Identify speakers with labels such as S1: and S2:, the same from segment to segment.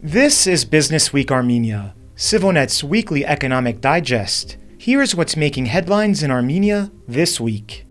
S1: This is Business Week Armenia, ＳիվիլNet's weekly economic digest. Here's what's making headlines in Armenia this week.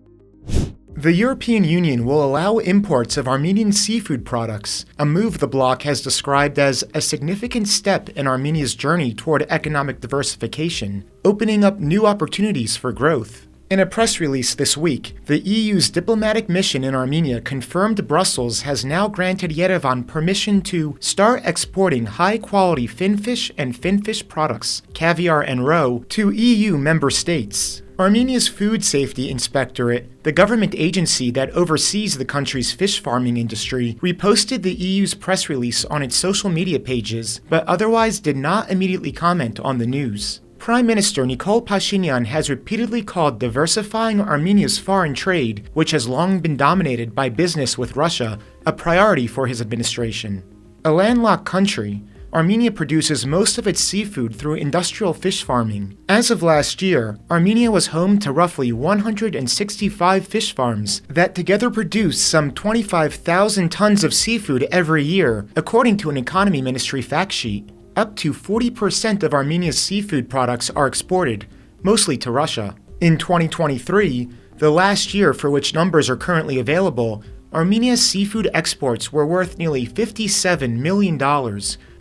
S1: The European Union will allow imports of Armenian seafood products, a move the bloc has described as a significant step in Armenia's journey toward economic diversification, opening up new opportunities for growth. In a press release this week, the EU's diplomatic mission in Armenia confirmed Brussels has now granted Yerevan permission to start exporting high-quality finfish and finfish products, caviar and roe, to EU member states. Armenia's Food Safety Inspectorate, the government agency that oversees the country's fish farming industry, reposted the EU's press release on its social media pages, but otherwise did not immediately comment on the news. Prime Minister Nikol Pashinyan has repeatedly called diversifying Armenia's foreign trade, which has long been dominated by business with Russia, a priority for his administration. A landlocked country, Armenia produces most of its seafood through industrial fish farming. As of last year, Armenia was home to roughly 165 fish farms that together produce some 25,000 tons of seafood every year, according to an economy ministry fact sheet. Up to 40% of Armenia's seafood products are exported, mostly to Russia. In 2023, the last year for which numbers are currently available, Armenia's seafood exports were worth nearly $57 million,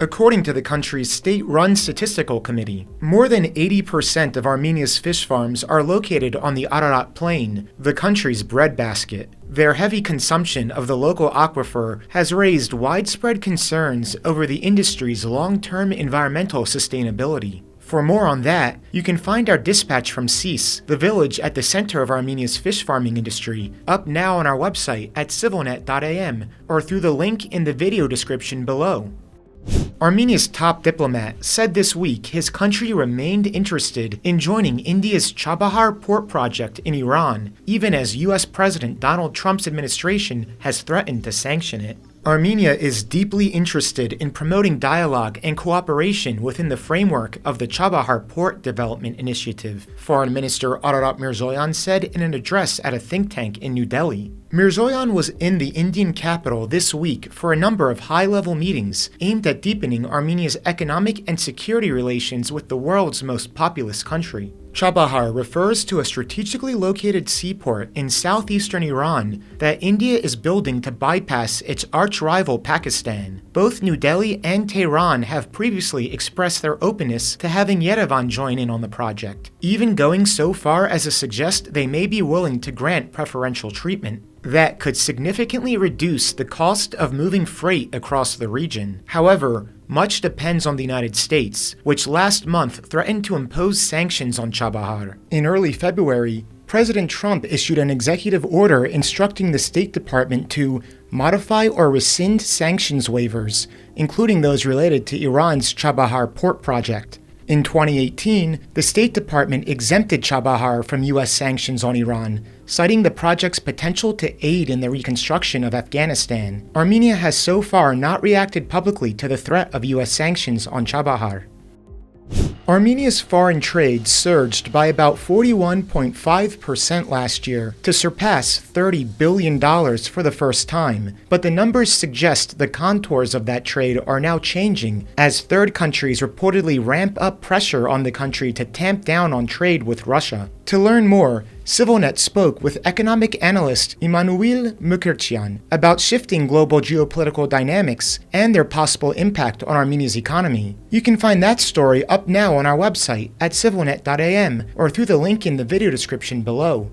S1: according to the country's state-run statistical committee. More than 80% of Armenia's fish farms are located on the Ararat Plain, the country's breadbasket. Their heavy consumption of the local aquifer has raised widespread concerns over the industry's long-term environmental sustainability. For more on that, you can find our dispatch from Sis, the village at the center of Armenia's fish farming industry, up now on our website at civilnet.am or through the link in the video description below. Armenia's top diplomat said this week his country remained interested in joining India's Chabahar port project in Iran, even as US President Donald Trump's administration has threatened to sanction it. Armenia is deeply interested in promoting dialogue and cooperation within the framework of the Chabahar Port Development Initiative, Foreign Minister Ararat Mirzoyan said in an address at a think tank in New Delhi. Mirzoyan was in the Indian capital this week for a number of high-level meetings aimed at deepening Armenia's economic and security relations with the world's most populous country. Chabahar refers to a strategically located seaport in southeastern Iran that India is building to bypass its arch-rival Pakistan. Both New Delhi and Tehran have previously expressed their openness to having Yerevan join in on the project, even going so far as to suggest they may be willing to grant preferential treatment. That could significantly reduce the cost of moving freight across the region. However, much depends on the United States, which last month threatened to impose sanctions on Chabahar. In early February, President Trump issued an executive order instructing the State Department to modify or rescind sanctions waivers, including those related to Iran's Chabahar port project. In 2018, the State Department exempted Chabahar from U.S. sanctions on Iran, citing the project's potential to aid in the reconstruction of Afghanistan. Armenia has so far not reacted publicly to the threat of U.S. sanctions on Chabahar. Armenia's foreign trade surged by about 41.5% last year to surpass $30 billion for the first time, but the numbers suggest the contours of that trade are now changing as third countries reportedly ramp up pressure on the country to tamp down on trade with Russia. To learn more, SivilNet spoke with economic analyst Emmanuel Mukherjee about shifting global geopolitical dynamics and their possible impact on Armenia's economy. You can find that story up now on our website at civilnet.am or through the link in the video description below.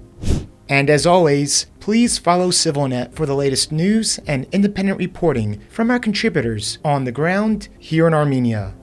S1: And as always, please follow SivilNet for the latest news and independent reporting from our contributors on the ground here in Armenia.